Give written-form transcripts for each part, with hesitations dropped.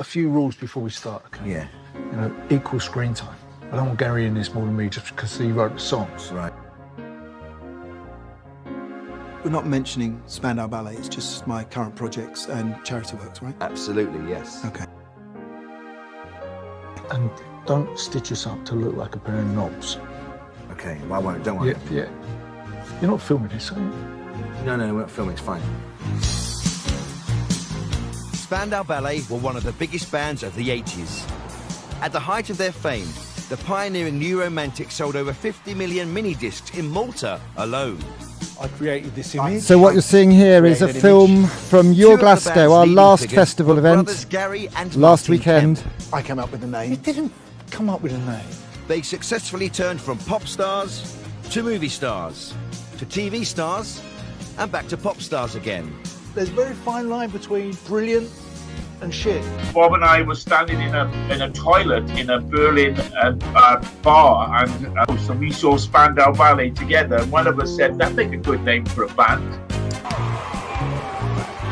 a few rules before we start, okay? Yeah. You know, equal screen time. I don't want Gary in this more than me just because he wrote the songs. Right. We're not mentioning Spandau Ballet, it's just my current projects and charity works, right? Absolutely, yes. Okay. And don't stitch us up to look like a pair of knobs. Okay, well, I won't, don't worry. Yeah. You're not filming this, are you? No, we're not filming, it's fine. Spandau Ballet were one of the biggest bands of the 80s. At the height of their fame, the pioneering New Romantics sold over 50 million mini-discs in Malta alone. I created this image. So what you're seeing here is a film from Your Glasgow, our last festival event, Gary and last Martin weekend. Kemp. I came up with the name. It didn't come up with a name. They successfully turned from pop stars to movie stars to TV stars and back to pop stars again. There's a very fine line between brilliant and shit. Bob and I were standing in a toilet in a Berlin bar, and so we saw Spandau Ballet together. And one of us said, "That'd make a good name for a band."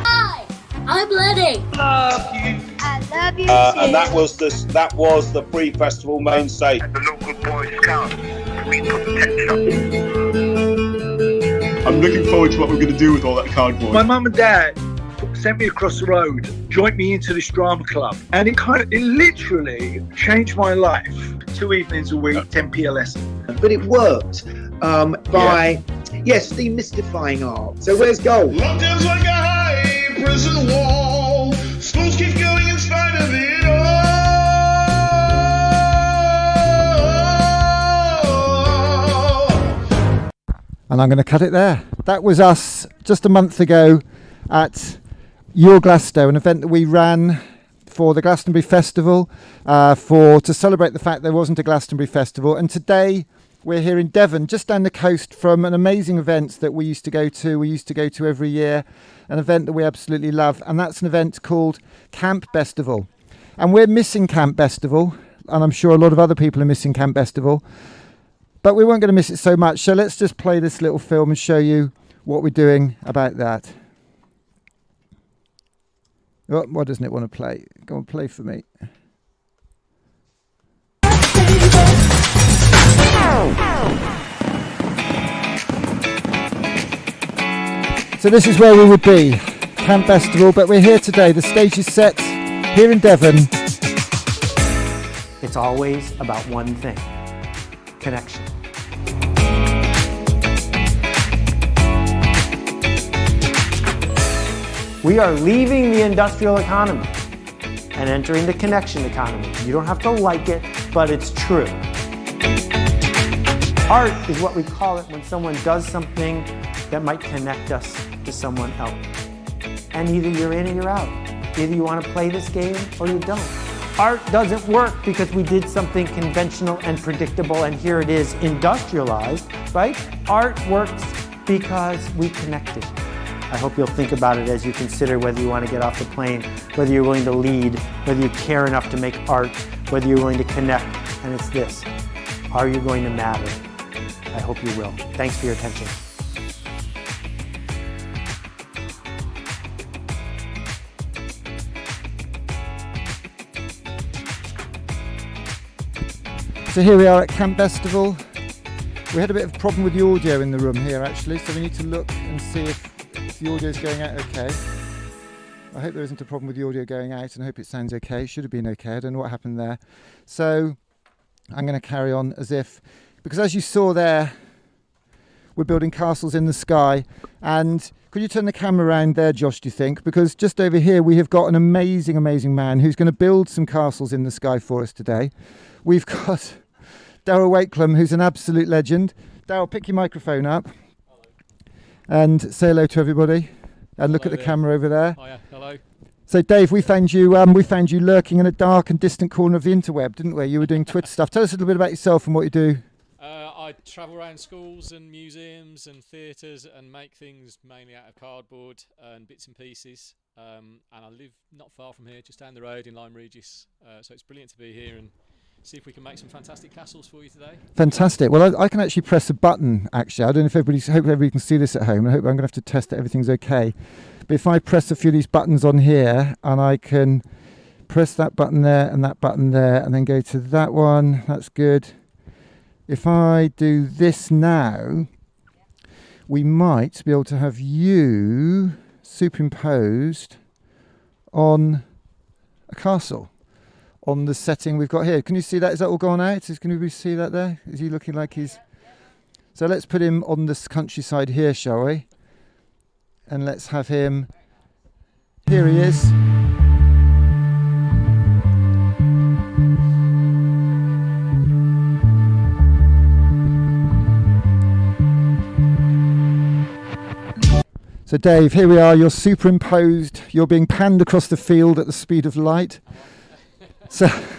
Hi, I'm Lenny. Love you. I love you And that was the pre-festival main stage. The local Boy Scouts. We put potential. I'm looking forward to what we're going to do with all that cardboard. My mum and dad sent me across the road, joined me into this drama club, and it literally changed my life. 2 evenings a week, 10p a lesson. But it worked by demystifying art. So where's gold? Lockdown's like a high prison wall. Schools keep going in spite of it all. And I'm going to cut it there. That was us just a month ago at Your Glasgow, an event that we ran for the Glastonbury Festival, to celebrate the fact there wasn't a Glastonbury Festival. And today we're here in Devon, just down the coast from an amazing event that we used to go to. We used to go to every year, an event that we absolutely love. And that's an event called Camp Festival. And we're missing Camp Festival, and I'm sure a lot of other people are missing Camp Festival. But we weren't going to miss it so much. So let's just play this little film and show you what we're doing about that. Oh, why doesn't it want to play? Go on, play for me. So this is where we would be, Camp Festival, but we're here today. The stage is set here in Devon. It's always about one thing: connection. We are leaving the industrial economy and entering the connection economy. You don't have to like it, but it's true. Art is what we call it when someone does something that might connect us to someone else. And either you're in or you're out. Either you want to play this game or you don't. Art doesn't work because we did something conventional and predictable and here it is industrialized, right? Art works because we connected. I hope you'll think about it as you consider whether you want to get off the plane, whether you're willing to lead, whether you care enough to make art, whether you're willing to connect. And it's this: are you going to matter? I hope you will. Thanks for your attention. So here we are at Camp Festival. We had a bit of a problem with the audio in the room here actually, so we need to look and see if the audio is going out okay. I hope there isn't a problem with the audio going out and I hope it sounds okay. Should have been okay. I don't know what happened there. So I'm going to carry on as if, because as you saw there, we're building castles in the sky. And could you turn the camera around there, Josh, do you think? Because just over here we have got an amazing, amazing man who's going to build some castles in the sky for us today. We've got Daryl Wakeham, who's an absolute legend. Daryl, pick your microphone up. And say hello to everybody. And look at the camera over there. Oh yeah, hello. So Dave, we found you lurking in a dark and distant corner of the interweb, didn't we? You were doing Twitter stuff. Tell us a little bit about yourself and what you do. I travel around schools and museums and theatres and make things mainly out of cardboard and bits and pieces. And I live not far from here, just down the road in Lyme Regis. So it's brilliant to be here and see if we can make some fantastic castles for you today. Fantastic. Well, I can actually press a button, actually. I don't know if hope everybody can see this at home. I hope I'm going to have to test that everything's okay. But if I press a few of these buttons on here and I can press that button there and that button there, and then go to that one. That's good. If I do this now, we might be able to have you superimposed on a castle, on the setting we've got here. Can you see that? Is that all gone out? Can you see that there? Is he looking like he's... So let's put him on this countryside here, shall we? And let's have him... Here he is. So Dave, here we are, you're superimposed, you're being panned across the field at the speed of light. So